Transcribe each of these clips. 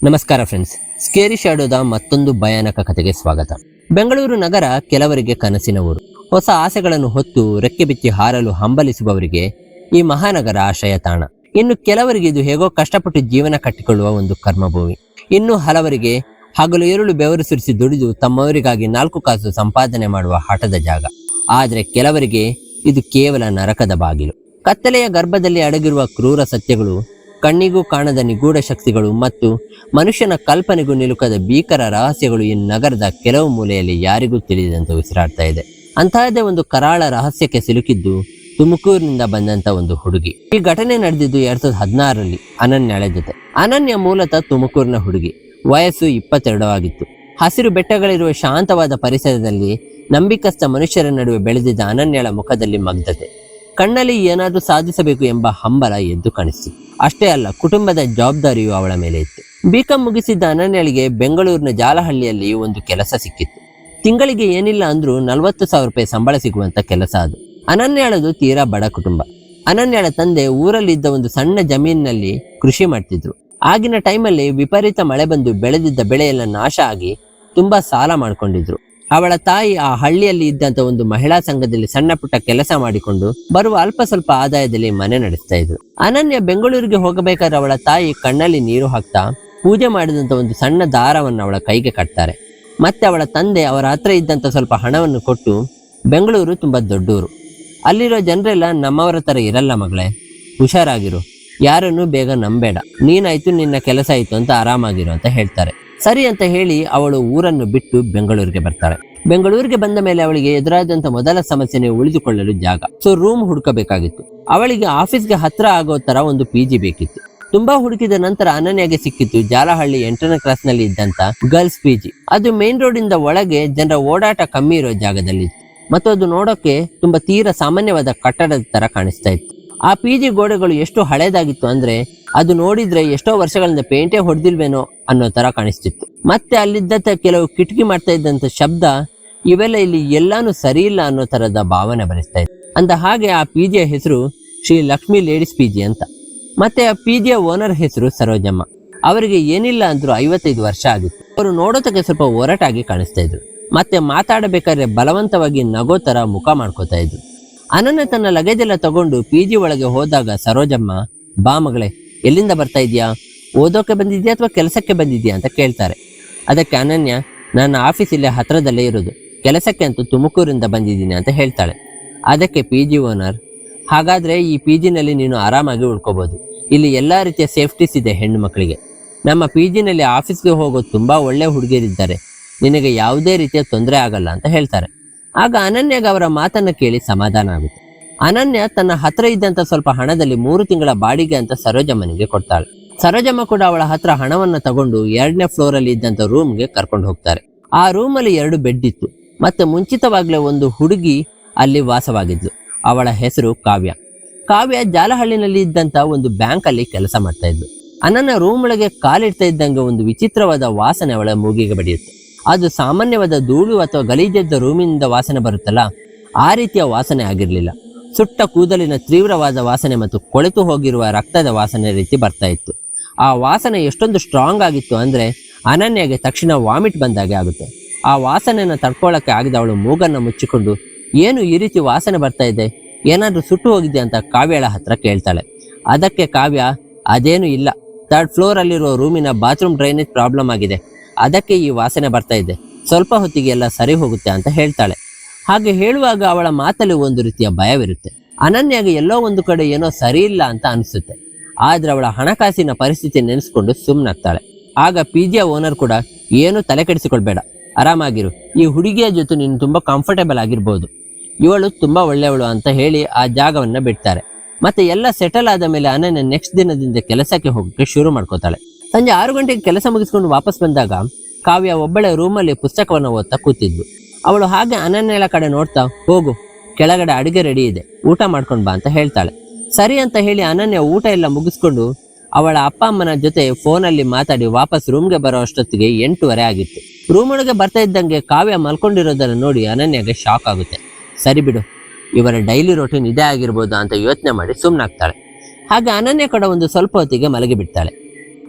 ನಮಸ್ಕಾರ friends, scary ಶಾಡೋದ ಮತ್ತೊಂದು ಭಯಾನಕ ಕಥೆಗೆ ಸ್ವಾಗತ. ಬೆಂಗಳೂರು ನಗರ ಕೆಲವರಿಗೆ ಕನಸಿನ ಊರು. ಹೊಸ ಆಸೆಗಳನ್ನು ಹೊತ್ತು ರೆಕ್ಕೆ ಬಿಚ್ಚಿ ಹಾರಲು ಹಂಬಲಿಸುವವರಿಗೆ ಈ ಮಹಾನಗರ ಆಶ್ರಯ ತಾಣ. ಇನ್ನು ಕೆಲವರಿಗೆ ಇದು ಹೇಗೋ ಕಷ್ಟಪಟ್ಟು ಜೀವನ ಕಟ್ಟಿಕೊಳ್ಳುವ ಒಂದು ಕರ್ಮಭೂಮಿ. ಇನ್ನು ಹಲವರಿಗೆ ಹಗಲು ഇരുಳು ಬೆವರು ಸುರಿಸಿ ದುಡಿದು ತಮ್ಮವರಿಗಾಗಿ 4 ಕಾಸು ಸಂಪಾದನೆ ಮಾಡುವ ಹಠದ ಜಾಗ. ಆದರೆ ಕೆಲವರಿಗೆ ಇದು ಕೇವಲ ನರಕದ ಬಾಗಿಲು. ಕತ್ತಲೆಯ ಗರ್ಭದಲ್ಲಿ ಅಡಗಿರುವ ಕ್ರೂರ ಸತ್ಯಗಳು, ಕಣ್ಣಿಗೂ ಕಾಣದ ನಿಗೂಢ ಶಕ್ತಿಗಳು ಮತ್ತು ಮನುಷ್ಯನ ಕಲ್ಪನೆಗೂ ನಿಲುಕದ ಭೀಕರ ರಹಸ್ಯಗಳು ಈ ನಗರದ ಕೆಲವು ಮೂಲೆಯಲ್ಲಿ ಯಾರಿಗೂ ತಿಳಿದಂತೆ ಉಸಿರಾಡ್ತಾ ಇದೆ. ಅಂತಹದೇ ಒಂದು ಕರಾಳ ರಹಸ್ಯಕ್ಕೆ ಸಿಲುಕಿದ್ದು ತುಮಕೂರಿನಿಂದ ಬಂದಂತ ಒಂದು ಹುಡುಗಿ. ಈ ಘಟನೆ ನಡೆದಿದ್ದು 2016ರಲ್ಲಿ ಅನನ್ಯಳ ಜೊತೆ. ಅನನ್ಯ ಮೂಲತಃ ತುಮಕೂರಿನ ಹುಡುಗಿ. ವಯಸ್ಸು 22 ಆಗಿತ್ತು. ಹಸಿರು ಬೆಟ್ಟಗಳಿರುವ ಶಾಂತವಾದ ಪರಿಸರದಲ್ಲಿ ನಂಬಿಕಸ್ಥ ಮನುಷ್ಯರ ನಡುವೆ ಬೆಳೆದಿದ್ದ ಅನನ್ಯಳ ಮುಖದಲ್ಲಿ ಮಗ್ಧತೆ, ಕಣ್ಣಲ್ಲಿ ಏನಾದರೂ ಸಾಧಿಸಬೇಕು ಎಂಬ ಹಂಬಲ ಎದ್ದು ಕಾಣಿಸ್ತಿತ್ತು. ಅಷ್ಟೇ ಅಲ್ಲ, ಕುಟುಂಬದ ಜವಾಬ್ದಾರಿಯು ಅವಳ ಮೇಲೆ ಇತ್ತು. ಬಿಕಾಂ ಮುಗಿಸಿದ್ದ ಅನನ್ಯಳಿಗೆ ಬೆಂಗಳೂರಿನ ಜಾಲಹಳ್ಳಿಯಲ್ಲಿ ಒಂದು ಕೆಲಸ ಸಿಕ್ಕಿತ್ತು. ತಿಂಗಳಿಗೆ ಏನಿಲ್ಲ ಅಂದ್ರೂ 40,000 ರೂಪಾಯಿ ಸಂಬಳ ಸಿಗುವಂತ ಕೆಲಸ ಅದು. ಅನನ್ಯಳದು ತೀರಾ ಬಡ ಕುಟುಂಬ. ಅನನ್ಯಳ ತಂದೆ ಊರಲ್ಲಿದ್ದ ಒಂದು ಸಣ್ಣ ಜಮೀನಿನಲ್ಲಿ ಕೃಷಿ ಮಾಡ್ತಿದ್ರು. ಆಗಿನ ಟೈಮಲ್ಲಿ ವಿಪರೀತ ಮಳೆ ಬಂದು ಬೆಳೆದಿದ್ದ ಬೆಳೆಯೆಲ್ಲ ನಾಶ ಆಗಿ ತುಂಬಾ ಸಾಲ ಮಾಡ್ಕೊಂಡಿದ್ರು. ಅವಳ ತಾಯಿ ಆ ಹಳ್ಳಿಯಲ್ಲಿ ಇದ್ದಂತ ಒಂದು ಮಹಿಳಾ ಸಂಘದಲ್ಲಿ ಸಣ್ಣ ಪುಟ್ಟ ಕೆಲಸ ಮಾಡಿಕೊಂಡು ಬರುವ ಅಲ್ಪ ಸ್ವಲ್ಪ ಆದಾಯದಲ್ಲಿ ಮನೆ ನಡೆಸ್ತಾ ಇದ್ರು. ಅನನ್ಯ ಬೆಂಗಳೂರಿಗೆ ಹೋಗಬೇಕಾದ್ರೆ ಅವಳ ತಾಯಿ ಕಣ್ಣಲ್ಲಿ ನೀರು ಹಾಕ್ತಾ ಪೂಜೆ ಮಾಡಿದಂತ ಒಂದು ಸಣ್ಣ ದಾರವನ್ನು ಅವಳ ಕೈಗೆ ಕಟ್ತಾರೆ. ಮತ್ತೆ ಅವಳ ತಂದೆ ಅವರ ಹತ್ರ ಇದ್ದಂತ ಸ್ವಲ್ಪ ಹಣವನ್ನು ಕೊಟ್ಟು, ಬೆಂಗಳೂರು ತುಂಬಾ ದೊಡ್ಡೂರು, ಅಲ್ಲಿರೋ ಜನರೆಲ್ಲ ನಮ್ಮವರ ತರ ಇರಲ್ಲ ಮಗಳೇ, ಹುಷಾರಾಗಿರು, ಯಾರನ್ನು ಬೇಗ ನಂಬೇಡ, ನೀನಾಯ್ತು ನಿನ್ನ ಕೆಲಸ ಆಯ್ತು ಅಂತ ಆರಾಮಾಗಿರು ಅಂತ ಹೇಳ್ತಾರೆ. ಸರಿ ಅಂತ ಹೇಳಿ ಅವಳು ಊರನ್ನು ಬಿಟ್ಟು ಬೆಂಗಳೂರಿಗೆ ಬರ್ತಾಳೆ. ಬೆಂಗಳೂರಿಗೆ ಬಂದ ಮೇಲೆ ಅವಳಿಗೆ ಎದುರಾದಂತ ಮೊದಲ ಸಮಸ್ಯೆನೇ ಉಳಿದುಕೊಳ್ಳಲು ಜಾಗ. ಸೊ ರೂಮ್ ಹುಡುಕಬೇಕಾಗಿತ್ತು. ಅವಳಿಗೆ ಆಫೀಸ್ಗೆ ಹತ್ರ ಆಗೋ ತರ ಒಂದು PG ಬೇಕಿತ್ತು. ತುಂಬಾ ಹುಡುಕಿದ ನಂತರ ಅನನ್ಯಗೆ ಸಿಕ್ಕಿತ್ತು ಜಾಲಹಳ್ಳಿ 8ನೇ ಕ್ರಾಸ್ ನಲ್ಲಿ ಇದ್ದಂತ ಗರ್ಲ್ಸ್ PG. ಅದು ಮೇನ್ ರೋಡ್ ಇಂದ ಒಳಗೆ ಜನರ ಓಡಾಟ ಕಮ್ಮಿ ಇರೋ ಜಾಗದಲ್ಲಿ ಇತ್ತು ಮತ್ತು ಅದು ನೋಡೋಕೆ ತುಂಬಾ ತೀರಾ ಸಾಮಾನ್ಯವಾದ ಕಟ್ಟಡದ ತರ ಕಾಣಿಸ್ತಾ ಇತ್ತು. ಆ PG ಗೋಡೆಗಳು ಎಷ್ಟು ಹಳೇದಾಗಿತ್ತು ಅಂದ್ರೆ ಅದು ನೋಡಿದ್ರೆ ಎಷ್ಟೋ ವರ್ಷಗಳಿಂದ ಪೇಂಟೇ ಹೊಡೆದಿಲ್ವೇನೋ ಅನ್ನೋ ತರ ಕಾಣಿಸ್ತಿತ್ತು. ಮತ್ತೆ ಅಲ್ಲಿದ್ದಂತ ಕೆಲವು ಕಿಟಕಿ ಮಾಡ್ತಾ ಇದ್ದಂತ ಶಬ್ದ, ಇವೆಲ್ಲ ಇಲ್ಲಿ ಎಲ್ಲಾನು ಸರಿ ಇಲ್ಲ ಅನ್ನೋ ತರದ ಭಾವನೆ ಬರೆಸ್ತಾ ಇತ್ತು. ಅಂದ ಹಾಗೆ ಆ PGಯ ಹೆಸರು ಶ್ರೀ ಲಕ್ಷ್ಮಿ ಲೇಡೀಸ್ PG ಅಂತ. ಮತ್ತೆ ಆ PGಯ ಓನರ್ ಹೆಸರು ಸರೋಜಮ್ಮ. ಅವರಿಗೆ ಏನಿಲ್ಲ ಅಂದ್ರೂ 55 ವರ್ಷ ಆಗಿತ್ತು. ಅವರು ನೋಡೋದಕ್ಕೆ ಸ್ವಲ್ಪ ಒರಟಾಗಿ ಕಾಣಿಸ್ತಾ ಇದ್ರು. ಮತ್ತೆ ಮಾತಾಡಬೇಕಾದ್ರೆ ಬಲವಂತವಾಗಿ ನಗೋ ತರ ಮುಖ ಮಾಡ್ಕೋತಾ ಇದ್ರು. ಅನನ್ಯ ತನ್ನ ಲಗೇಜ್ ಎಲ್ಲ ತಗೊಂಡು PG ಒಳಗೆ ಹೋದಾಗ ಸರೋಜಮ್ಮ, ಬಾ ಮಗಳೇ, ಎಲ್ಲಿಂದ ಬರ್ತಾ ಇದೆಯಾ, ಓದೋಕೆ ಬಂದಿದ್ಯಾ ಅಥವಾ ಕೆಲಸಕ್ಕೆ ಬಂದಿದ್ಯಾ ಅಂತ ಕೇಳ್ತಾರೆ. ಅದಕ್ಕೆ ಅನನ್ಯ, ನನ್ನ ಆಫೀಸ್ ಇಲ್ಲೇ ಹತ್ರದಲ್ಲೇ ಇರೋದು, ಕೆಲಸಕ್ಕೆ ಅಂತೂ ತುಮಕೂರಿಂದ ಬಂದಿದ್ದೀನಿ ಅಂತ ಹೇಳ್ತಾಳೆ. ಅದಕ್ಕೆ PG ಓನರ್, ಹಾಗಾದ್ರೆ ಈ PGನಲ್ಲಿ ನೀನು ಆರಾಮಾಗಿ ಉಳ್ಕೋಬಹುದು, ಇಲ್ಲಿ ಎಲ್ಲಾ ರೀತಿಯ ಸೇಫ್ಟೀಸ್ ಇದೆ ಹೆಣ್ಣು ಮಕ್ಕಳಿಗೆ, ನಮ್ಮ PGನಲ್ಲಿ ಆಫೀಸ್ಗೆ ಹೋಗೋ ತುಂಬಾ ಒಳ್ಳೆ ಹುಡುಗಿಯರಿದ್ದಾರೆ, ನಿನಗೆ ಯಾವುದೇ ರೀತಿಯ ತೊಂದರೆ ಆಗಲ್ಲ ಅಂತ ಹೇಳ್ತಾರೆ. ಆಗ ಅನನ್ಯಗ ಅವರ ಮಾತನ್ನ ಕೇಳಿ ಸಮಾಧಾನ ಆಗುತ್ತೆ. ಅನನ್ಯ ತನ್ನ ಹತ್ರ ಇದ್ದಂತ ಸ್ವಲ್ಪ ಹಣದಲ್ಲಿ 3 ತಿಂಗಳ ಬಾಡಿಗೆ ಅಂತ ಸರೋಜಮ್ಮನಿಗೆ ಕೊಡ್ತಾಳೆ. ಸರೋಜಮ್ಮ ಕೂಡ ಅವಳ ಹತ್ರ ಹಣವನ್ನ ತಗೊಂಡು 2ನೇ ಫ್ಲೋರ್ ಅಲ್ಲಿ ಇದ್ದಂತ ರೂಮ್ಗೆ ಕರ್ಕೊಂಡು ಹೋಗ್ತಾರೆ. ಆ ರೂಮಲ್ಲಿ 2 ಬೆಡ್ ಇತ್ತು. ಮತ್ತೆ ಮುಂಚಿತವಾಗ್ಲೇ ಒಂದು ಹುಡುಗಿ ಅಲ್ಲಿ ವಾಸವಾಗಿದ್ಲು. ಅವಳ ಹೆಸರು ಕಾವ್ಯ. ಕಾವ್ಯ ಜಾಲಹಳ್ಳಿನಲ್ಲಿ ಇದ್ದಂತ ಒಂದು ಬ್ಯಾಂಕ್ ಅಲ್ಲಿ ಕೆಲಸ ಮಾಡ್ತಾ ಇದ್ಲು. ಅನನ್ಯ ರೂಮ್ ಒಳಗೆ ಕಾಲಿಡ್ತಾ ಇದ್ದಂಗೆ ಒಂದು ವಿಚಿತ್ರವಾದ ವಾಸನೆ ಅವಳ ಮೂಗಿಗೆ ಬಡಿಯುತ್ತೆ. ಅದು ಸಾಮಾನ್ಯವಾದ ಧೂಳು ಅಥವಾ ಗಲೀಜೆದ್ದ ರೂಮಿನಿಂದ ವಾಸನೆ ಬರುತ್ತಲ್ಲ, ಆ ರೀತಿಯ ವಾಸನೆ ಆಗಿರ್ಲಿಲ್ಲ. ಸುಟ್ಟ ಕೂದಲಿನ ತೀವ್ರವಾದ ವಾಸನೆ ಮತ್ತು ಕೊಳೆತು ಹೋಗಿರುವ ರಕ್ತದ ವಾಸನೆ ರೀತಿ ಬರ್ತಾ ಇತ್ತು. ಆ ವಾಸನೆ ಎಷ್ಟೊಂದು ಸ್ಟ್ರಾಂಗ್ ಆಗಿತ್ತು ಅಂದ್ರೆ ಅನನ್ಯಗೆ ತಕ್ಷಣ ವಾಮಿಟ್ ಬಂದಾಗೆ ಆಗುತ್ತೆ. ಆ ವಾಸನೆಯನ್ನು ತಡ್ಕೊಳ್ಳಕ್ಕೆ ಆಗದ ಅವಳು ಮೂಗನ್ನು ಮುಚ್ಚಿಕೊಂಡು, ಏನು ಈ ರೀತಿ ವಾಸನೆ ಬರ್ತಾ ಇದೆ, ಏನಾದ್ರೂ ಸುಟ್ಟು ಹೋಗಿದೆ ಅಂತ ಕಾವ್ಯಳ ಹತ್ರ ಕೇಳ್ತಾಳೆ. ಅದಕ್ಕೆ ಕಾವ್ಯ, ಅದೇನು ಇಲ್ಲ, 3rd ಫ್ಲೋರ್ ಅಲ್ಲಿರೋ ರೂಮಿನ ಬಾತ್ರೂಮ್ ಡ್ರೈನೇಜ್ ಪ್ರಾಬ್ಲಮ್ ಆಗಿದೆ, ಅದಕ್ಕೆ ಈ ವಾಸನೆ ಬರ್ತಾ ಇದೆ, ಸ್ವಲ್ಪ ಹೊತ್ತಿಗೆ ಎಲ್ಲ ಸರಿ ಹೋಗುತ್ತೆ ಅಂತ ಹೇಳ್ತಾಳೆ. ಹಾಗೆ ಹೇಳುವಾಗ ಅವಳ ಮಾತಲ್ಲಿ ಒಂದು ರೀತಿಯ ಭಯವಿರುತ್ತೆ. ಅನನ್ಯಾಗೆ ಎಲ್ಲೋ ಒಂದು ಕಡೆ ಏನೋ ಸರಿ ಇಲ್ಲ ಅಂತ ಅನಿಸುತ್ತೆ. ಆದ್ರೆ ಅವಳ ಹಣಕಾಸಿನ ಪರಿಸ್ಥಿತಿ ನೆನೆಸ್ಕೊಂಡು ಸುಮ್ಮನಾಗ್ತಾಳೆ. ಆಗ PGಯ ಓನರ್ ಕೂಡ, ಏನು ತಲೆ ಕೆಡಿಸಿಕೊಳ್ಬೇಡ, ಆರಾಮಾಗಿರು, ಈ ಹುಡುಗಿಯ ಜೊತೆ ನೀನು ತುಂಬಾ ಕಂಫರ್ಟೇಬಲ್ ಆಗಿರ್ಬೋದು, ಇವಳು ತುಂಬಾ ಒಳ್ಳೆಯವಳು ಅಂತ ಹೇಳಿ ಆ ಜಾಗವನ್ನ ಬಿಡ್ತಾರೆ. ಮತ್ತೆ ಎಲ್ಲ ಸೆಟಲ್ ಆದ ಮೇಲೆ ಅನನ್ಯ ನೆಕ್ಸ್ಟ್ ದಿನದಿಂದ ಕೆಲಸಕ್ಕೆ ಹೋಗಕ್ಕೆ ಶುರು ಮಾಡ್ಕೋತಾಳೆ. ಸಂಜೆ 6 ಗಂಟೆಗೆ ಕೆಲಸ ಮುಗಿಸ್ಕೊಂಡು ವಾಪಸ್ ಬಂದಾಗ ಕಾವ್ಯ ಒಬ್ಬಳೆ ರೂಮಲ್ಲಿ ಪುಸ್ತಕವನ್ನು ಓದ್ತಾ ಕೂತಿದ್ಲು. ಅವಳು ಹಾಗೆ ಅನನ್ಯಳ ಕಡೆ ನೋಡ್ತಾ, ಹೋಗು, ಕೆಳಗಡೆ ಅಡುಗೆ ರೆಡಿ ಇದೆ, ಊಟ ಮಾಡ್ಕೊಂಡು ಬಾ ಅಂತ ಹೇಳ್ತಾಳೆ. ಸರಿ ಅಂತ ಹೇಳಿ ಅನನ್ಯ ಊಟ ಎಲ್ಲ ಮುಗಿಸ್ಕೊಂಡು ಅವಳ ಅಪ್ಪ ಅಮ್ಮನ ಜೊತೆ ಫೋನಲ್ಲಿ ಮಾತಾಡಿ ವಾಪಸ್ ರೂಮ್ಗೆ ಬರೋ ಅಷ್ಟೊತ್ತಿಗೆ 8:30 ಆಗಿತ್ತು. ರೂಮ್ ಒಳಗೆ ಬರ್ತಾ ಇದ್ದಂಗೆ ಕಾವ್ಯ ಮಲ್ಕೊಂಡಿರೋದನ್ನು ನೋಡಿ ಅನನ್ಯಗೆ ಶಾಕ್ ಆಗುತ್ತೆ. ಸರಿ ಬಿಡು, ಇವರ ಡೈಲಿ ರೊಟೀನ್ ಇದೇ ಆಗಿರ್ಬೋದು ಅಂತ ಯೋಚನೆ ಮಾಡಿ ಸುಮ್ಮನಾಗ್ತಾಳೆ. ಹಾಗೆ ಅನನ್ಯ ಕೂಡ ಒಂದು ಸ್ವಲ್ಪ ಹೊತ್ತಿಗೆ ಮಲಗಿ ಬಿಡ್ತಾಳೆ.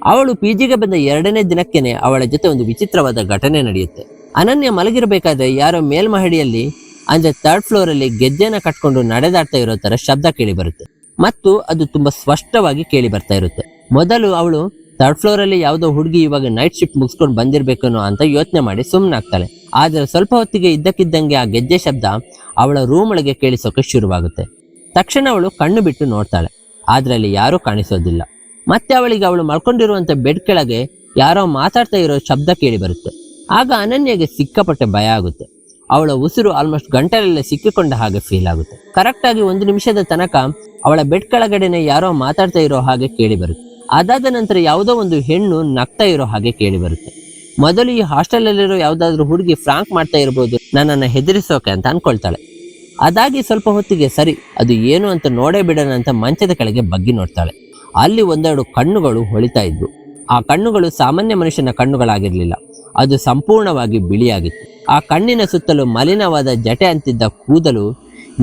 ಅವಳು ಪಿಜಿಗೆ ಬಂದ 2ನೇ ದಿನಕ್ಕೇನೆ ಅವಳ ಜೊತೆ ಒಂದು ವಿಚಿತ್ರವಾದ ಘಟನೆ ನಡೆಯುತ್ತೆ. ಅನನ್ಯ ಮಲಗಿರಬೇಕಾದ್ರೆ ಯಾರೋ ಮೇಲ್ಮಹಡಿಯಲ್ಲಿ ಅಂದ್ರೆ 3rd ಫ್ಲೋರ್ ಅಲ್ಲಿ ಗೆಜ್ಜೆನ ಕಟ್ಕೊಂಡು ನಡೆದಾಡ್ತಾ ಇರೋ ತರ ಶಬ್ದ ಕೇಳಿ ಬರುತ್ತೆ ಮತ್ತು ಅದು ತುಂಬಾ ಸ್ಪಷ್ಟವಾಗಿ ಕೇಳಿ ಬರ್ತಾ ಇರುತ್ತೆ. ಮೊದಲು ಅವಳು 3rd ಫ್ಲೋರ್ ಅಲ್ಲಿ ಯಾವುದೋ ಹುಡುಗಿ ಇವಾಗ ನೈಟ್ ಶಿಫ್ಟ್ ಮುಗಿಸ್ಕೊಂಡು ಬಂದಿರ್ಬೇಕೇನೋ ಅಂತ ಯೋಚನೆ ಮಾಡಿ ಸುಮ್ಮನಾಗ್ತಾಳೆ. ಆದ್ರೆ ಸ್ವಲ್ಪ ಹೊತ್ತಿಗೆ ಇದ್ದಕ್ಕಿದ್ದಂಗೆ ಆ ಗೆಜ್ಜೆ ಶಬ್ದ ಅವಳ ರೂಮ್ ಒಳಗೆ ಕೇಳಿಸೋಕೆ ಶುರುವಾಗುತ್ತೆ. ತಕ್ಷಣ ಅವಳು ಕಣ್ಣು ಬಿಟ್ಟು ನೋಡ್ತಾಳೆ. ಆದ್ರೆ ಅಲ್ಲಿ ಯಾರೂ ಕಾಣಿಸೋದಿಲ್ಲ. ಮತ್ತೆ ಅವಳಿಗೆ ಅವಳು ಮಲ್ಕೊಂಡಿರುವಂತ ಬೆಡ್ ಕೆಳಗೆ ಯಾರೋ ಮಾತಾಡ್ತಾ ಇರೋ ಶಬ್ದ ಕೇಳಿ ಬರುತ್ತೆ. ಆಗ ಅನನ್ಯಗೆ ಸಿಕ್ಕಾಪಟ್ಟೆ ಭಯ ಆಗುತ್ತೆ. ಅವಳ ಉಸಿರು ಆಲ್ಮೋಸ್ಟ್ ಗಂಟಲಲ್ಲೇ ಸಿಕ್ಕಿಕೊಂಡ ಹಾಗೆ ಫೀಲ್ ಆಗುತ್ತೆ. ಕರೆಕ್ಟ್ ಆಗಿ 1 ನಿಮಿಷದ ತನಕ ಅವಳ ಬೆಡ್ ಕೆಳಗಡೆನೆ ಯಾರೋ ಮಾತಾಡ್ತಾ ಇರೋ ಹಾಗೆ ಕೇಳಿ ಬರುತ್ತೆ. ಅದಾದ ನಂತರ ಯಾವುದೋ ಒಂದು ಹೆಣ್ಣು ನಗ್ತಾ ಇರೋ ಹಾಗೆ ಕೇಳಿ ಬರುತ್ತೆ. ಮೊದಲು ಈ ಹಾಸ್ಟೆಲ್ ಅಲ್ಲಿರೋ ಯಾವ್ದಾದ್ರು ಹುಡುಗಿ ಫ್ರಾಂಕ್ ಮಾಡ್ತಾ ಇರಬಹುದು ನನ್ನನ್ನು ಹೆದರಿಸೋಕೆ ಅಂತ ಅನ್ಕೊಳ್ತಾಳೆ. ಅದಾಗಿ ಸ್ವಲ್ಪ ಹೊತ್ತಿಗೆ ಸರಿ ಅದು ಏನು ಅಂತ ನೋಡೇ ಬಿಡೋಣ ಅಂತ ಮಂಚದ ಕೆಳಗೆ ಬಗ್ಗಿ ನೋಡ್ತಾಳೆ. ಅಲ್ಲಿ 1-2 ಕಣ್ಣುಗಳು ಹೊಳಿತಾ ಇದ್ವು. ಆ ಕಣ್ಣುಗಳು ಸಾಮಾನ್ಯ ಮನುಷ್ಯನ ಕಣ್ಣುಗಳಾಗಿರ್ಲಿಲ್ಲ. ಅದು ಸಂಪೂರ್ಣವಾಗಿ ಬಿಳಿಯಾಗಿತ್ತು. ಆ ಕಣ್ಣಿನ ಸುತ್ತಲೂ ಮಲಿನವಾದ ಜಟೆ ಅಂತಿದ್ದ ಕೂದಲು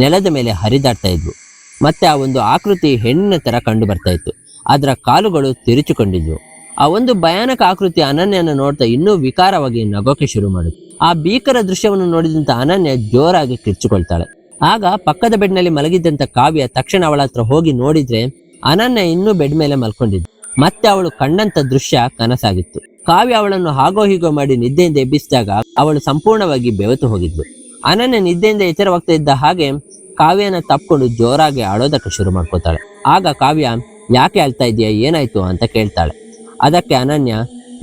ನೆಲದ ಮೇಲೆ ಹರಿದಾಡ್ತಾ ಇದ್ವು. ಮತ್ತೆ ಆ ಒಂದು ಆಕೃತಿ ಹೆಣ್ಣಿನ ತರ ಕಂಡು ಬರ್ತಾ ಇತ್ತು. ಅದರ ಕಾಲುಗಳು ತಿರುಚಿಕೊಂಡಿದ್ವು. ಆ ಒಂದು ಭಯಾನಕ ಆಕೃತಿ ಅನನ್ಯನ ನೋಡ್ತಾ ಇನ್ನೂ ವಿಕಾರವಾಗಿ ನಗೋಕೆ ಶುರು ಮಾಡಿತು. ಆ ಭೀಕರ ದೃಶ್ಯವನ್ನು ನೋಡಿದಂತ ಅನನ್ಯ ಜೋರಾಗಿ ಕಿರ್ಚಿಕೊಳ್ತಾಳೆ. ಆಗ ಪಕ್ಕದ ಬೆಡ್ನಲ್ಲಿ ಮಲಗಿದ್ದಂತ ಕಾವ್ಯ ತಕ್ಷಣ ಅವಳ ಹತ್ರ ಹೋಗಿ ನೋಡಿದ್ರೆ ಅನನ್ಯ ಇನ್ನೂ ಬೆಡ್ ಮೇಲೆ ಮಲ್ಕೊಂಡಿದ್ದು. ಮತ್ತೆ ಅವಳು ಕಂಡಂತ ದೃಶ್ಯ ಕನಸಾಗಿತ್ತು. ಕಾವ್ಯ ಅವಳನ್ನು ಹಾಗೋ ಹೀಗೋ ಮಾಡಿ ನಿದ್ದೆಯಿಂದ ಎಬ್ಬಿಸಿದಾಗ ಅವಳು ಸಂಪೂರ್ಣವಾಗಿ ಬೆವೆತು ಹೋಗಿದ್ಲು. ಅನನ್ಯ ನಿದ್ದೆಯಿಂದ ಎಚ್ಚರವಾಗ್ತಾ ಇದ್ದ ಹಾಗೆ ಕಾವ್ಯನ ತಪ್ಕೊಂಡು ಜೋರಾಗಿ ಅಳೋದಕ್ಕೆ ಶುರು ಮಾಡ್ಕೋತಾಳೆ. ಆಗ ಕಾವ್ಯ ಯಾಕೆ ಅಳ್ತಾ ಇದೆಯಾ, ಏನಾಯ್ತು ಅಂತ ಕೇಳ್ತಾಳೆ. ಅದಕ್ಕೆ ಅನನ್ಯ,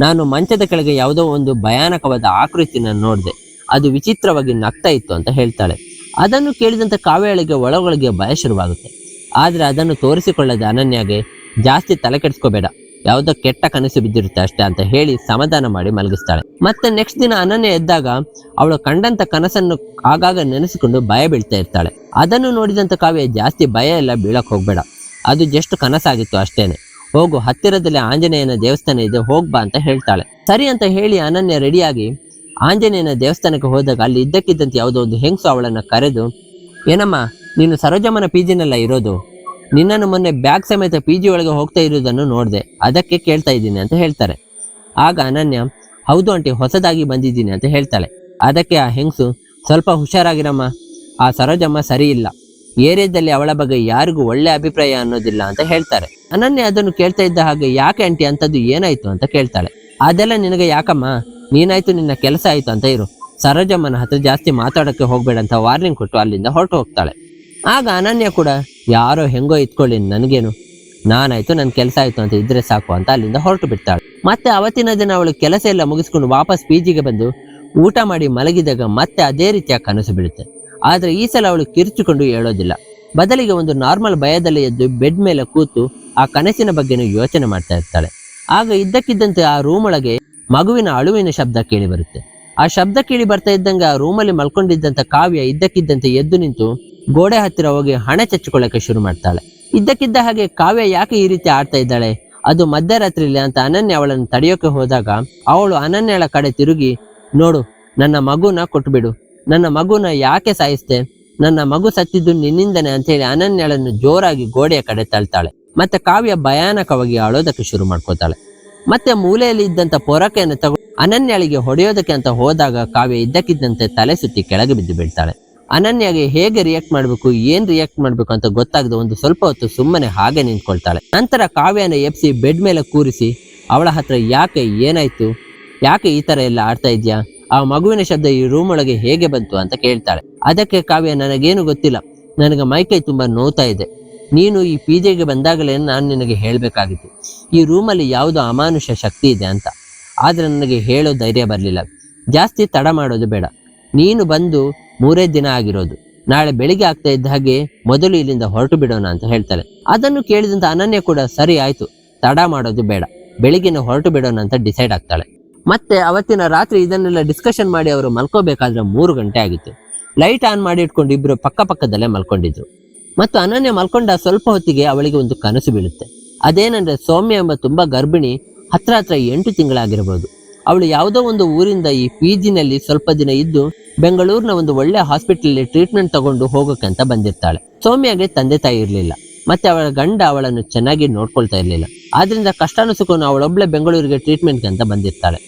ನಾನು ಮಂಚದ ಕೆಳಗೆ ಯಾವುದೋ ಒಂದು ಭಯಾನಕವಾದ ಆಕೃತಿನ ನೋಡಿದೆ, ಅದು ವಿಚಿತ್ರವಾಗಿ ನಗ್ತಾ ಇತ್ತು ಅಂತ ಹೇಳ್ತಾಳೆ. ಅದನ್ನು ಕೇಳಿದಂತ ಕಾವ್ಯಳಿಗೆ ಒಳಗೊಳಗೆ ಭಯ ಶುರುವಾಗುತ್ತೆ. ಆದ್ರೆ ಅದನ್ನು ತೋರಿಸಿಕೊಳ್ಳದೆ ಅನನ್ಯಗೆ ಜಾಸ್ತಿ ತಲೆ ಕೆಡಿಸ್ಕೋಬೇಡ, ಯಾವುದೋ ಕೆಟ್ಟ ಕನಸು ಬಿದ್ದಿರುತ್ತೆ ಅಷ್ಟೇ ಅಂತ ಹೇಳಿ ಸಮಾಧಾನ ಮಾಡಿ ಮಲಗಿಸ್ತಾಳೆ. ಮತ್ತೆ ನೆಕ್ಸ್ಟ್ ದಿನ ಅನನ್ಯ ಎದ್ದಾಗ ಅವಳು ಕಂಡಂತ ಕನಸನ್ನು ಆಗಾಗ ನೆನೆಸಿಕೊಂಡು ಭಯ ಬೀಳ್ತಾ ಇರ್ತಾಳೆ. ಅದನ್ನು ನೋಡಿದಂತ ಕಾವ್ಯ ಜಾಸ್ತಿ ಭಯ ಎಲ್ಲ ಬೀಳಕ್ ಹೋಗ್ಬೇಡ, ಅದು ಜಸ್ಟ್ ಕನಸಾಗಿತ್ತು ಅಷ್ಟೇನೆ, ಹೋಗು ಹತ್ತಿರದಲ್ಲಿ ಆಂಜನೇಯನ ದೇವಸ್ಥಾನ ಇದೆ, ಹೋಗ್ಬಾ ಅಂತ ಹೇಳ್ತಾಳೆ. ಸರಿ ಅಂತ ಹೇಳಿ ಅನನ್ಯ ರೆಡಿಯಾಗಿ ಆಂಜನೇಯನ ದೇವಸ್ಥಾನಕ್ಕೆ ಹೋದಾಗ ಅಲ್ಲಿ ಇದ್ದಕ್ಕಿದ್ದಂತೆ ಯಾವುದೋ ಒಂದು ಹೆಂಗಸು ಅವಳನ್ನ ಕರೆದು, ಏನಮ್ಮ ನೀನು ಸರೋಜಮ್ಮನ ಪಿಜಿನೆಲ್ಲ ಇರೋದು, ನಿನ್ನನ್ನು ಮೊನ್ನೆ ಬ್ಯಾಗ್ ಸಮೇತ ಪಿಜಿ ಒಳಗೆ ಹೋಗ್ತಾ ಇರೋದನ್ನು ನೋಡಿದೆ, ಅದಕ್ಕೆ ಕೇಳ್ತಾ ಇದ್ದೀನಿ ಅಂತ ಹೇಳ್ತಾರೆ. ಆಗ ಅನನ್ಯ, ಹೌದು ಆಂಟಿ, ಹೊಸದಾಗಿ ಬಂದಿದ್ದೀನಿ ಅಂತ ಹೇಳ್ತಾಳೆ. ಅದಕ್ಕೆ ಆ ಹೆಂಗಸು, ಸ್ವಲ್ಪ ಹುಷಾರಾಗಿರಮ್ಮ, ಆ ಸರೋಜಮ್ಮ ಸರಿ ಇಲ್ಲ, ಏರಿಯಾದಲ್ಲಿ ಅವಳ ಬಗ್ಗೆ ಯಾರಿಗೂ ಒಳ್ಳೆ ಅಭಿಪ್ರಾಯ ಅನ್ನೋದಿಲ್ಲ ಅಂತ ಹೇಳ್ತಾರೆ. ಅನನ್ಯ ಅದನ್ನು ಕೇಳ್ತಾ ಇದ್ದ ಹಾಗೆ, ಯಾಕೆ ಆಂಟಿ ಅಂತದ್ದು ಏನಾಯ್ತು ಅಂತ ಕೇಳ್ತಾಳೆ. ಅದೆಲ್ಲ ನಿನಗೆ ಯಾಕಮ್ಮ, ನೀನಾಯ್ತು ನಿನ್ನ ಕೆಲಸ ಆಯ್ತು ಅಂತ ಇರು, ಸರೋಜಮ್ಮನ ಹತ್ರ ಜಾಸ್ತಿ ಮಾತಾಡೋಕ್ಕೆ ಹೋಗ್ಬೇಡ ಅಂತ ವಾರ್ನಿಂಗ್ ಕೊಟ್ಟು ಅಲ್ಲಿಂದ ಹೊರಟು ಹೋಗ್ತಾಳೆ. ಆಗ ಅನನ್ಯ ಕೂಡ, ಯಾರೋ ಹೆಂಗೋ ಇತ್ಕೊಳ್ಳಿ ನನಗೇನು, ನಾನಾಯ್ತು ನನ್ನ ಕೆಲಸ ಆಯ್ತು ಅಂತ ಇದ್ರೆ ಸಾಕು ಅಂತ ಅಲ್ಲಿಂದ ಹೊರಟು ಬಿಡ್ತಾಳೆ. ಮತ್ತೆ ಅವತ್ತಿನ ದಿನ ಅವಳು ಕೆಲಸ ಎಲ್ಲ ಮುಗಿಸ್ಕೊಂಡು ವಾಪಸ್ ಪಿಜಿಗೆ ಬಂದು ಊಟ ಮಾಡಿ ಮಲಗಿದಾಗ ಮತ್ತೆ ಅದೇ ರೀತಿಯ ಕನಸು ಬೀಳುತ್ತೆ. ಆದ್ರೆ ಈ ಸಲ ಅವಳು ಕಿರ್ಚಿಕೊಂಡು ಹೇಳೋದಿಲ್ಲ, ಬದಲಿಗೆ ಒಂದು ನಾರ್ಮಲ್ ಭಯದಲ್ಲಿ ಎದ್ದು ಬೆಡ್ ಮೇಲೆ ಕೂತು ಆ ಕನಸಿನ ಬಗ್ಗೆನೂ ಯೋಚನೆ ಮಾಡ್ತಾ ಇರ್ತಾಳೆ. ಆಗ ಇದ್ದಕ್ಕಿದ್ದಂತೆ ಆ ರೂಮ್ ಒಳಗೆ ಮಗುವಿನ ಅಳುವಿನ ಶಬ್ದ ಕೇಳಿ ಬರುತ್ತೆ. ಆ ಶಬ್ದ ಕೇಳಿ ಬರ್ತಾ ಇದ್ದಂಗೆ ಆ ರೂಮಲ್ಲಿ ಮಲ್ಕೊಂಡಿದ್ದಂತ ಕಾವ್ಯ ಇದ್ದಕ್ಕಿದ್ದಂತೆ ಎದ್ದು ನಿಂತು ಗೋಡೆ ಹತ್ತಿರ ಹೋಗಿ ಹಣ ಚಚ್ಚಿಕೊಳ್ಳಕ್ಕೆ ಶುರು ಮಾಡ್ತಾಳೆ. ಇದ್ದಕ್ಕಿದ್ದ ಹಾಗೆ ಕಾವ್ಯ ಯಾಕೆ ಈ ರೀತಿ ಆಡ್ತಾ ಇದ್ದಾಳೆ, ಅದು ಮಧ್ಯರಾತ್ರಿಲಿ ಅಂತ ಅನನ್ಯ ಅವಳನ್ನು ತಡೆಯೋಕೆ ಹೋದಾಗ ಅವಳು ಅನನ್ಯಳ ಕಡೆ ತಿರುಗಿ, ನೋಡು ನನ್ನ ಮಗುನ ಕೊಟ್ಬಿಡು, ನನ್ನ ಮಗುನ ಯಾಕೆ ಸಾಯಿಸ್ತೆ, ನನ್ನ ಮಗು ಸತ್ತಿದ್ದು ನಿನ್ನಿಂದನೆ ಅಂತ ಹೇಳಿ ಅನನ್ಯಳನ್ನು ಜೋರಾಗಿ ಗೋಡೆಯ ಕಡೆ ತಳ್ತಾಳೆ. ಮತ್ತೆ ಕಾವ್ಯ ಭಯಾನಕವಾಗಿ ಅಳೋದಕ್ಕೆ ಶುರು ಮಾಡ್ಕೋತಾಳೆ. ಮತ್ತೆ ಮೂಲೆಯಲ್ಲಿ ಇದ್ದಂತ ಪೊರಕೆಯನ್ನು ತಗೊಂಡು ಅನನ್ಯಳಿಗೆ ಹೊಡೆಯೋದಕ್ಕೆ ಅಂತ ಹೋದಾಗ ಕಾವ್ಯ ಇದ್ದಕ್ಕಿದ್ದಂತೆ ತಲೆ ಸುತ್ತಿ ಕೆಳಗೆ ಬಿದ್ದು ಬೀಳ್ತಾಳೆ. ಅನನ್ಯಗೆ ಹೇಗೆ ರಿಯಾಕ್ಟ್ ಮಾಡ್ಬೇಕು, ಏನ್ ರಿಯಾಕ್ಟ್ ಮಾಡ್ಬೇಕು ಅಂತ ಗೊತ್ತಾಗದೆ ಒಂದು ಸ್ವಲ್ಪ ಹೊತ್ತು ಸುಮ್ಮನೆ ಹಾಗೆ ನಿಂತ್ಕೊಳ್ತಾಳೆ. ನಂತರ ಕಾವ್ಯನ ಎಬ್ಸಿ ಬೆಡ್ ಮೇಲೆ ಕೂರಿಸಿ ಅವಳ ಹತ್ರ, ಯಾಕೆ, ಏನಾಯ್ತು, ಯಾಕೆ ಈ ತರ ಎಲ್ಲ ಆಡ್ತಾ ಇದ್ಯಾ, ಆ ಮಗುವಿನ ಶಬ್ದ ಈ ರೂಮ್ ಒಳಗೆ ಹೇಗೆ ಬಂತು ಅಂತ ಕೇಳ್ತಾಳೆ. ಅದಕ್ಕೆ ಕಾವ್ಯ, ನನಗೇನು ಗೊತ್ತಿಲ್ಲ, ನನಗೆ ಮೈಕೈ ತುಂಬಾ ನೋವ್ತಾ ಇದೆ, ನೀನು ಈ ಪಿಜಿಗೆ ಬಂದಾಗಲೇ ನಾನು ನಿನಗೆ ಹೇಳಬೇಕಾಗಿತ್ತು, ಈ ರೂಮಲ್ಲಿ ಯಾವುದೋ ಅಮಾನುಷ ಶಕ್ತಿ ಇದೆ ಅಂತ, ಆದ್ರೆ ನನಗೆ ಹೇಳೋ ಧೈರ್ಯ ಬರಲಿಲ್ಲ, ಜಾಸ್ತಿ ತಡ ಮಾಡೋದು ಬೇಡ, ನೀನು ಬಂದು 3 ದಿನ ಆಗಿರೋದು, ನಾಳೆ ಬೆಳಿಗ್ಗೆ ಆಗ್ತಾ ಇದ್ದ ಹಾಗೆ ಮೊದಲು ಇಲ್ಲಿಂದ ಹೊರಟು ಬಿಡೋಣ ಅಂತ ಹೇಳ್ತಾಳೆ. ಅದನ್ನು ಕೇಳಿದಂತ ಅನನ್ಯ ಕೂಡ, ಸರಿ ಆಯ್ತು, ತಡ ಮಾಡೋದು ಬೇಡ, ಬೆಳಿಗ್ಗೆನೆ ಹೊರಟು ಬಿಡೋಣ ಅಂತ ಡಿಸೈಡ್ ಆಗ್ತಾಳೆ. ಮತ್ತೆ ಅವತ್ತಿನ ರಾತ್ರಿ ಇದನ್ನೆಲ್ಲ ಡಿಸ್ಕಷನ್ ಮಾಡಿ ಅವರು ಮಲ್ಕೋಬೇಕಾದ್ರೆ 3 ಗಂಟೆ ಆಗಿತ್ತು. ಲೈಟ್ ಆನ್ ಮಾಡಿ ಇಟ್ಕೊಂಡು ಇಬ್ರು ಪಕ್ಕ ಪಕ್ಕದಲ್ಲೇ ಮಲ್ಕೊಂಡಿದ್ರು. ಮತ್ತು ಅನನ್ಯ ಮಲ್ಕೊಂಡ ಸ್ವಲ್ಪ ಹೊತ್ತಿಗೆ ಅವಳಿಗೆ ಒಂದು ಕನಸು ಬೀಳುತ್ತೆ. ಅದೇನಂದ್ರೆ ಸೌಮ್ಯ ಎಂಬ ತುಂಬಾ ಗರ್ಭಿಣಿ, ಹತ್ರ 8 ತಿಂಗಳಾಗಿರಬಹುದು. ಅವಳು ಯಾವುದೋ ಒಂದು ಊರಿಂದ ಈ ಪಿಜಿನಲ್ಲಿ ಸ್ವಲ್ಪ ದಿನ ಇದ್ದು ಬೆಂಗಳೂರಿನ ಒಂದು ಒಳ್ಳೆ ಹಾಸ್ಪಿಟಲ್ ಟ್ರೀಟ್ಮೆಂಟ್ ತಗೊಂಡು ಹೋಗೋಕೆ ಅಂತ ಬಂದಿರ್ತಾಳೆ. ಸೌಮ್ಯಗೆ ತಂದೆ ತಾಯಿ ಇರಲಿಲ್ಲ. ಮತ್ತೆ ಅವಳ ಗಂಡ ಅವಳನ್ನು ಚೆನ್ನಾಗಿ ನೋಡ್ಕೊಳ್ತಾ ಇರಲಿಲ್ಲ. ಆದ್ರಿಂದ ಕಷ್ಟನೂ ಸುಖನು ಅವಳೊಬ್ಳೆ ಬೆಂಗಳೂರಿಗೆ ಟ್ರೀಟ್ಮೆಂಟ್ಗೆ ಅಂತ ಬಂದಿರ್ತಾಳೆ.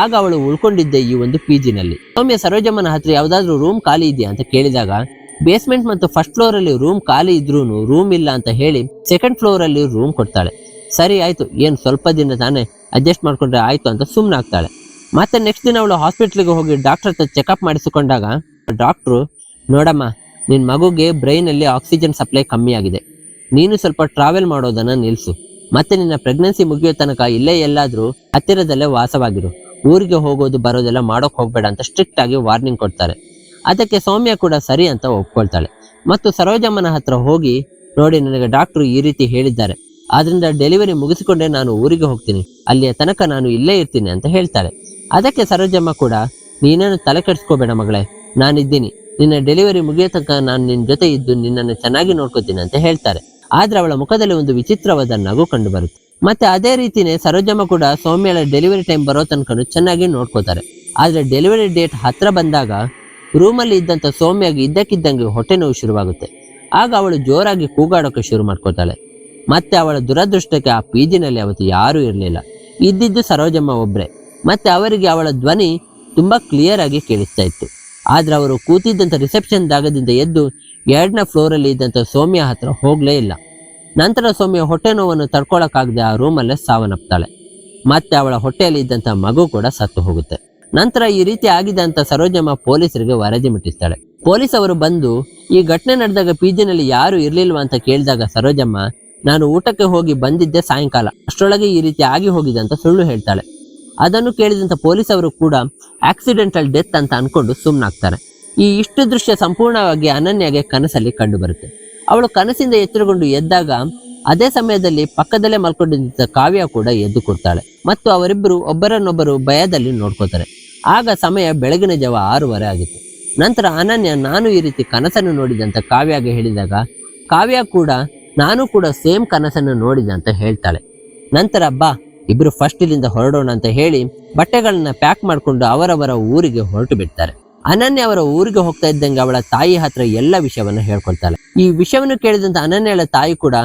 ಆಗ ಅವಳು ಉಳ್ಕೊಂಡಿದ್ದೆ ಈ ಒಂದು ಪಿಜಿನಲ್ಲಿ. ಸೌಮ್ಯ ಸರೋಜಮ್ಮನ ಹತ್ರ ಯಾವ್ದಾದ್ರು ರೂಮ್ ಖಾಲಿ ಇದೆಯಾ ಅಂತ ಕೇಳಿದಾಗ ಬೇಸ್ಮೆಂಟ್ ಮತ್ತು ಫಸ್ಟ್ ಫ್ಲೋರ್ ಅಲ್ಲಿ ರೂಮ್ ಖಾಲಿ ಇದ್ರೂ ರೂಮ್ ಇಲ್ಲ ಅಂತ ಹೇಳಿ ಸೆಕೆಂಡ್ ಫ್ಲೋರ್ ಅಲ್ಲಿ ರೂಮ್ ಕೊಡ್ತಾಳೆ. ಸರಿ ಆಯ್ತು, ಏನ್ ಸ್ವಲ್ಪ ದಿನ ತಾನೇ, ಅಡ್ಜಸ್ಟ್ ಮಾಡ್ಕೊಂಡ್ರೆ ಆಯ್ತು ಅಂತ ಸುಮ್ಮನಾಗ್ತಾಳೆ. ಮತ್ತೆ ನೆಕ್ಸ್ಟ್ ದಿನ ಅವಳು ಹಾಸ್ಪಿಟ್ಲಿಗೆ ಹೋಗಿ ಡಾಕ್ಟರ್ ಹತ್ರ ಚೆಕಪ್ ಮಾಡಿಸಿಕೊಂಡಾಗ ಡಾಕ್ಟ್ರು, ನೋಡಮ್ಮ, ನಿನ್ ಮಗುಗೆ ಬ್ರೈನ್ ಅಲ್ಲಿ ಆಕ್ಸಿಜನ್ ಸಪ್ಲೈ ಕಮ್ಮಿ ಆಗಿದೆ, ನೀನು ಸ್ವಲ್ಪ ಟ್ರಾವೆಲ್ ಮಾಡೋದನ್ನ ನಿಲ್ಸು, ಮತ್ತೆ ನಿನ್ನ ಪ್ರೆಗ್ನೆನ್ಸಿ ಮುಗಿಯೋ ತನಕ ಇಲ್ಲೇ ಎಲ್ಲಾದ್ರೂ ಹತ್ತಿರದಲ್ಲೇ ವಾಸವಾಗಿರು, ಊರಿಗೆ ಹೋಗೋದು ಬರೋದೆಲ್ಲ ಮಾಡೋಕ್ ಹೋಗ್ಬೇಡ ಅಂತ ಸ್ಟ್ರಿಕ್ಟ್ ಆಗಿ ವಾರ್ನಿಂಗ್ ಕೊಡ್ತಾರೆ. ಅದಕ್ಕೆ ಸೌಮ್ಯ ಕೂಡ ಸರಿ ಅಂತ ಒಪ್ಕೊಳ್ತಾಳೆ. ಮತ್ತು ಸರೋಜಮ್ಮನ ಹತ್ರ ಹೋಗಿ, ನೋಡಿ, ನನಗೆ ಡಾಕ್ಟ್ರು ಈ ರೀತಿ ಹೇಳಿದ್ದಾರೆ, ಆದ್ರಿಂದ ಡೆಲಿವರಿ ಮುಗಿಸಿಕೊಂಡೇ ನಾನು ಊರಿಗೆ ಹೋಗ್ತೀನಿ, ಅಲ್ಲಿಯ ತನಕ ನಾನು ಇಲ್ಲೇ ಇರ್ತೀನಿ ಅಂತ ಹೇಳ್ತಾಳೆ. ಅದಕ್ಕೆ ಸರೋಜಮ್ಮ ಕೂಡ, ನೀನೇನು ತಲೆ ಕೆಡಿಸ್ಕೋಬೇಡ ಮಗಳೇ, ನಾನಿದ್ದೀನಿ, ನಿನ್ನ ಡೆಲಿವರಿ ಮುಗಿಯೋ ತನಕ ನಾನು ನಿನ್ನ ಜೊತೆ ಇದ್ದು ನಿನ್ನನ್ನು ಚೆನ್ನಾಗಿ ನೋಡ್ಕೋತೀನಿ ಅಂತ ಹೇಳ್ತಾರೆ. ಆದ್ರೆ ಅವಳ ಮುಖದಲ್ಲಿ ಒಂದು ವಿಚಿತ್ರವಾದ ನಗು ಕಂಡು ಬರುತ್ತೆ. ಮತ್ತೆ ಅದೇ ರೀತಿನೇ ಸರೋಜಮ್ಮ ಕೂಡ ಸೌಮ್ಯಳ ಡೆಲಿವರಿ ಟೈಮ್ ಬರೋ ತನಕ ಚೆನ್ನಾಗಿ ನೋಡ್ಕೋತಾರೆ. ಆದ್ರೆ ಡೆಲಿವರಿ ಡೇಟ್ ಹತ್ರ ಬಂದಾಗ ರೂಮಲ್ಲಿ ಇದ್ದಂತ ಸೌಮ್ಯಗೆ ಇದ್ದಕ್ಕಿದ್ದಂಗೆ ಹೊಟ್ಟೆ ನೋವು ಶುರುವಾಗುತ್ತೆ. ಆಗ ಅವಳು ಜೋರಾಗಿ ಕೂಗಾಡೋಕೆ ಶುರು ಮಾಡ್ಕೋತಾಳೆ. ಮತ್ತೆ ಅವಳ ದುರದೃಷ್ಟಕ್ಕೆ ಆ ಪಿಜಿನಲ್ಲಿ ಅವತ್ತು ಯಾರೂ ಇರಲಿಲ್ಲ, ಇದ್ದಿದ್ದು ಸರೋಜಮ್ಮ ಒಬ್ರೆ. ಮತ್ತೆ ಅವರಿಗೆ ಅವಳ ಧ್ವನಿ ತುಂಬಾ ಕ್ಲಿಯರ್ ಆಗಿ ಕೇಳಿಸ್ತಾ ಇತ್ತು. ಆದ್ರೆ ಅವರು ಕೂತಿದ್ದಂಥ ರಿಸೆಪ್ಷನ್ ಜಾಗದಿಂದ ಎದ್ದು 2ನೇ ಫ್ಲೋರಲ್ಲಿ ಇದ್ದಂಥ ಸೌಮ್ಯ ಹತ್ರ ಹೋಗ್ಲೇ ಇಲ್ಲ. ನಂತರ ಸೌಮ್ಯ ಹೊಟ್ಟೆ ನೋವನ್ನು ತಡ್ಕೊಳಕ್ಕಾಗದೆ ಆ ರೂಮಲ್ಲೇ ಸಾವನ್ನಪ್ತಾಳೆ. ಮತ್ತೆ ಅವಳ ಹೊಟ್ಟೆಯಲ್ಲಿ ಇದ್ದಂಥ ಮಗು ಕೂಡ ಸತ್ತು ಹೋಗುತ್ತೆ. ನಂತರ ಈ ರೀತಿ ಆಗಿದೆ ಅಂತ ಸರೋಜಮ್ಮ ಪೊಲೀಸರಿಗೆ ವರದಿ ಮುಟ್ಟಿಸ್ತಾಳೆ. ಪೊಲೀಸ್ ಅವರು ಬಂದು ಈ ಘಟನೆ ನಡೆದಾಗ ಪಿಜಿನಲ್ಲಿ ಯಾರು ಇರ್ಲಿಲ್ವಾ ಅಂತ ಕೇಳಿದಾಗ ಸರೋಜಮ್ಮ, ನಾನು ಊಟಕ್ಕೆ ಹೋಗಿ ಬಂದಿದ್ದೆ ಸಾಯಂಕಾಲ, ಅಷ್ಟರೊಳಗೆ ಈ ರೀತಿ ಆಗಿ ಹೋಗಿದೆ ಅಂತ ಸುಳ್ಳು ಹೇಳ್ತಾಳೆ. ಅದನ್ನು ಕೇಳಿದಂತ ಪೊಲೀಸ್ ಅವರು ಕೂಡ ಆಕ್ಸಿಡೆಂಟಲ್ ಡೆತ್ ಅಂತ ಅನ್ಕೊಂಡು ಸುಮ್ಮನಾಗ್ತಾರೆ. ಈ ಇಷ್ಟು ದೃಶ್ಯ ಸಂಪೂರ್ಣವಾಗಿ ಅನನ್ಯಗೆ ಕನಸಲ್ಲಿ ಕಂಡು ಬರುತ್ತೆ. ಅವಳು ಕನಸಿಂದ ಎಚ್ಚರಗೊಂಡು ಎದ್ದಾಗ ಅದೇ ಸಮಯದಲ್ಲಿ ಪಕ್ಕದಲ್ಲೇ ಮಲ್ಕೊಂಡಿದ್ದ ಕಾವ್ಯ ಕೂಡ ಎದ್ದು ಕೊಡ್ತಾಳೆ ಮತ್ತು ಅವರಿಬ್ಬರು ಒಬ್ಬರನ್ನೊಬ್ಬರು ಭಯದಲ್ಲಿ ನೋಡ್ಕೋತಾರೆ. ಆಗ ಸಮಯ ಬೆಳಗಿನ ಜಾವ 6:30 ಆಗಿತ್ತು. ನಂತರ ಅನನ್ಯ ನಾನು ಈ ರೀತಿ ಕನಸನ್ನು ನೋಡಿದಂತ ಕಾವ್ಯಗೆ ಹೇಳಿದಾಗ ಕಾವ್ಯ ಕೂಡ ನಾನು ಕೂಡ ಸೇಮ್ ಕನಸನ್ನು ನೋಡಿದೆ ಅಂತ ಹೇಳ್ತಾಳೆ. ನಂತರ ಬಾ ಇಬ್ರು ಫಸ್ಟ್ ಇಲ್ಲಿಂದ ಹೊರಡೋಣ ಅಂತ ಹೇಳಿ ಬಟ್ಟೆಗಳನ್ನ ಪ್ಯಾಕ್ ಮಾಡಿಕೊಂಡು ಅವರವರ ಊರಿಗೆ ಹೊರಟು ಬಿಡ್ತಾರೆ. ಅನನ್ಯ ಅವರ ಊರಿಗೆ ಹೋಗ್ತಾ ಇದ್ದಂಗೆ ಅವಳ ತಾಯಿ ಹತ್ರ ಎಲ್ಲ ವಿಷಯವನ್ನ ಹೇಳ್ಕೊಳ್ತಾಳೆ. ಈ ವಿಷಯವನ್ನು ಕೇಳಿದಂತ ಅನನ್ಯಳ ತಾಯಿ ಕೂಡ,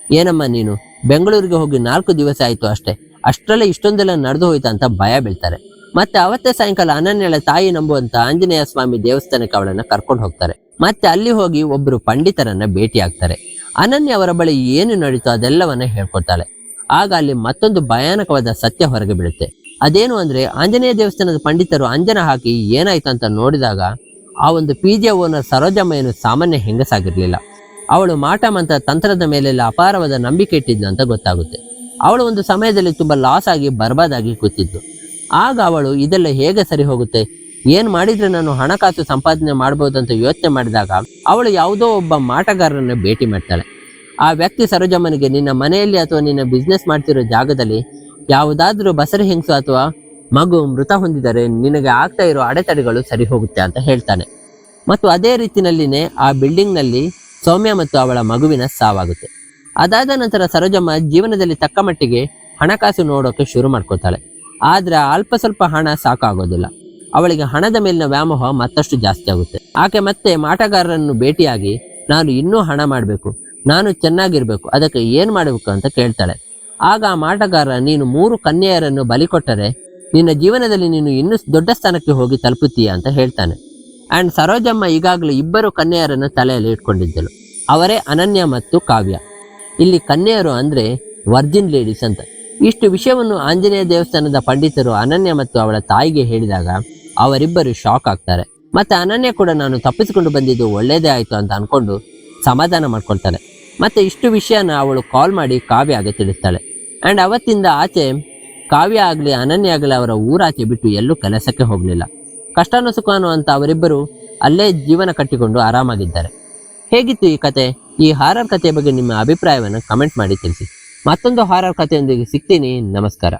ಏನಮ್ಮ ನೀನು ಬೆಂಗಳೂರಿಗೆ ಹೋಗಿ 4 ದಿವಸ ಆಯ್ತು ಅಷ್ಟೇ, ಅಷ್ಟರಲ್ಲೇ ಇಷ್ಟೊಂದೆಲ್ಲ ನಡೆದು ಹೋಯ್ತಾ ಅಂತ ಭಯ ಬೀಳ್ತಾರೆ. ಮತ್ತೆ ಅವತ್ತೇ ಸಾಯಂಕಾಲ ಅನನ್ಯಳ ತಾಯಿ ನಂಬುವಂತ ಆಂಜನೇಯ ಸ್ವಾಮಿ ದೇವಸ್ಥಾನಕ್ಕೆ ಅವಳನ್ನ ಕರ್ಕೊಂಡು ಹೋಗ್ತಾರೆ. ಮತ್ತೆ ಅಲ್ಲಿ ಹೋಗಿ ಒಬ್ಬರು ಪಂಡಿತರನ್ನ ಭೇಟಿ ಆಗ್ತಾರೆ. ಅನನ್ಯ ಅವರ ಬಳಿ ಏನು ನಡೀತೋ ಅದೆಲ್ಲವನ್ನ ಹೇಳ್ಕೊಡ್ತಾಳೆ. ಆಗ ಅಲ್ಲಿ ಮತ್ತೊಂದು ಭಯಾನಕವಾದ ಸತ್ಯ ಹೊರಗೆ ಬೀಳುತ್ತೆ. ಅದೇನು ಅಂದ್ರೆ, ಆಂಜನೇಯ ದೇವಸ್ಥಾನದ ಪಂಡಿತರು ಅಂಜನ ಹಾಕಿ ಏನಾಯ್ತು ಅಂತ ನೋಡಿದಾಗ ಆ ಒಂದು ಪಿಜಿಯ ಓನರ್ ಸರೋಜಮ್ಮ ಏನು ಸಾಮಾನ್ಯ ಹೆಂಗಸಾಗಿರ್ಲಿಲ್ಲ. ಅವಳು ಮಾಟ ಮಂತ್ರ ತಂತ್ರದ ಮೇಲೆಲ್ಲ ಅಪಾರವಾದ ನಂಬಿಕೆ ಇಟ್ಟಿದ್ಲು ಅಂತ ಗೊತ್ತಾಗುತ್ತೆ. ಅವಳು ಒಂದು ಸಮಯದಲ್ಲಿ ತುಂಬಾ ಲಾಸ್ ಆಗಿ ಬರ್ಬಾದಾಗಿ ಕೂತಿದ್ದು. ಆಗ ಅವಳು ಇದೆಲ್ಲ ಹೇಗೆ ಸರಿ ಹೋಗುತ್ತೆ, ಏನ್ ಮಾಡಿದ್ರೆ ನಾನು ಹಣಕಾಸು ಸಂಪಾದನೆ ಮಾಡಬಹುದು ಅಂತ ಯೋಚನೆ ಮಾಡಿದಾಗ ಅವಳು ಯಾವುದೋ ಒಬ್ಬ ಮಾಟಗಾರರನ್ನ ಭೇಟಿ ಮಾಡ್ತಾಳೆ. ಆ ವ್ಯಕ್ತಿ ಸರೋಜಮ್ಮನಿಗೆ, ನಿನ್ನ ಮನೆಯಲ್ಲಿ ಅಥವಾ ನಿನ್ನ ಬಿಸ್ನೆಸ್ ಮಾಡ್ತಿರೋ ಜಾಗದಲ್ಲಿ ಯಾವುದಾದ್ರೂ ಬಸರಿ ಹೆಂಗಸು ಅಥವಾ ಮಗು ಮೃತ ಹೊಂದಿದರೆ ನಿನಗೆ ಆಗ್ತಾ ಇರೋ ಅಡೆತಡೆಗಳು ಸರಿ ಹೋಗುತ್ತೆ ಅಂತ ಹೇಳ್ತಾನೆ. ಮತ್ತು ಅದೇ ರೀತಿಯಲ್ಲಿನೇ ಆ ಬಿಲ್ಡಿಂಗ್ ನಲ್ಲಿ ಸೌಮ್ಯ ಮತ್ತು ಅವಳ ಮಗುವಿನ ಸಾವಾಗುತ್ತೆ. ಅದಾದ ನಂತರ ಸರೋಜಮ್ಮ ಜೀವನದಲ್ಲಿ ತಕ್ಕ ಮಟ್ಟಿಗೆ ಹಣಕಾಸು ನೋಡೋಕೆ ಶುರು ಮಾಡ್ಕೊತಾಳೆ. ಆದ್ರೆ ಅಲ್ಪ ಸ್ವಲ್ಪ ಹಣ ಸಾಕಾಗೋದಿಲ್ಲ. ಅವಳಿಗೆ ಹಣದ ಮೇಲಿನ ವ್ಯಾಮೋಹ ಮತ್ತಷ್ಟು ಜಾಸ್ತಿ ಆಗುತ್ತೆ. ಆಕೆ ಮತ್ತೆ ಮಾಟಗಾರರನ್ನು ಭೇಟಿಯಾಗಿ, ನಾನು ಇನ್ನೂ ಹಣ ಮಾಡಬೇಕು, ನಾನು ಚೆನ್ನಾಗಿರ್ಬೇಕು, ಅದಕ್ಕೆ ಏನ್ ಮಾಡಬೇಕು ಅಂತ ಕೇಳ್ತಾಳೆ. ಆಗ ಆ ಮಾಟಗಾರ, ನೀನು 3 ಕನ್ಯೆಯರನ್ನು ಬಲಿ ಕೊಟ್ಟರೆ ನಿನ್ನ ಜೀವನದಲ್ಲಿ ನೀನು ಇನ್ನೂ ದೊಡ್ಡ ಸ್ಥಾನಕ್ಕೆ ಹೋಗಿ ತಲುಪುತ್ತೀಯ ಅಂತ ಹೇಳ್ತಾನೆ. ಅಂಡ್ ಸರೋಜಮ್ಮ ಈಗಾಗಲೇ 2 ಕನ್ಯೆಯರನ್ನು ತಲೆಯಲ್ಲಿ ಇಟ್ಕೊಂಡಿದ್ದಳು. ಅವರೇ ಅನನ್ಯ ಮತ್ತು ಕಾವ್ಯ. ಇಲ್ಲಿ ಕನ್ಯೆಯರು ಅಂದ್ರೆ ವರ್ಜಿನ್ ಲೇಡೀಸ್ ಅಂತ. ಇಷ್ಟು ವಿಷಯವನ್ನು ಆಂಜನೇಯ ದೇವಸ್ಥಾನದ ಪಂಡಿತರು ಅನನ್ಯ ಮತ್ತು ಅವಳ ತಾಯಿಗೆ ಹೇಳಿದಾಗ ಅವರಿಬ್ಬರು ಶಾಕ್ ಆಗ್ತಾರೆ. ಮತ್ತೆ ಅನನ್ಯ ಕೂಡ ನಾನು ತಪ್ಪಿಸಿಕೊಂಡು ಬಂದಿದ್ದು ಒಳ್ಳೇದೇ ಆಯ್ತು ಅಂತ ಅನ್ಕೊಂಡು ಸಮಾಧಾನ ಮಾಡ್ಕೊಳ್ತಾಳೆ. ಮತ್ತೆ ಇಷ್ಟು ವಿಷಯನ ಅವಳು ಕಾಲ್ ಮಾಡಿ ಕಾವ್ಯಗೆ ತಿಳಿಸ್ತಾಳೆ. ಅಂಡ್ ಅವತ್ತಿಂದ ಆಚೆ ಕಾವ್ಯ ಆಗಲಿ ಅನನ್ಯ ಆಗಲಿ ಅವರ ಊರಾಚೆ ಬಿಟ್ಟು ಎಲ್ಲೂ ಕೆಲಸಕ್ಕೆ ಹೋಗಲಿಲ್ಲ. ಕಷ್ಟನೋ ಸುಖನೋ ಅಂತ ಅವರಿಬ್ಬರು ಅಲ್ಲೇ ಜೀವನ ಕಟ್ಟಿಕೊಂಡು ಆರಾಮಾಗಿದ್ದಾರೆ. ಹೇಗಿತ್ತು ಈ ಕತೆ? ಈ ಹಾರರ್ ಕಥೆಯ ಬಗ್ಗೆ ನಿಮ್ಮ ಅಭಿಪ್ರಾಯವನ್ನು ಕಮೆಂಟ್ ಮಾಡಿ ತಿಳಿಸಿ. ಮತ್ತೊಂದು ಹಾರರ್ ಕಥೆಯೊಂದಿಗೆ ಸಿಗ್ತೀನಿ. ನಮಸ್ಕಾರ.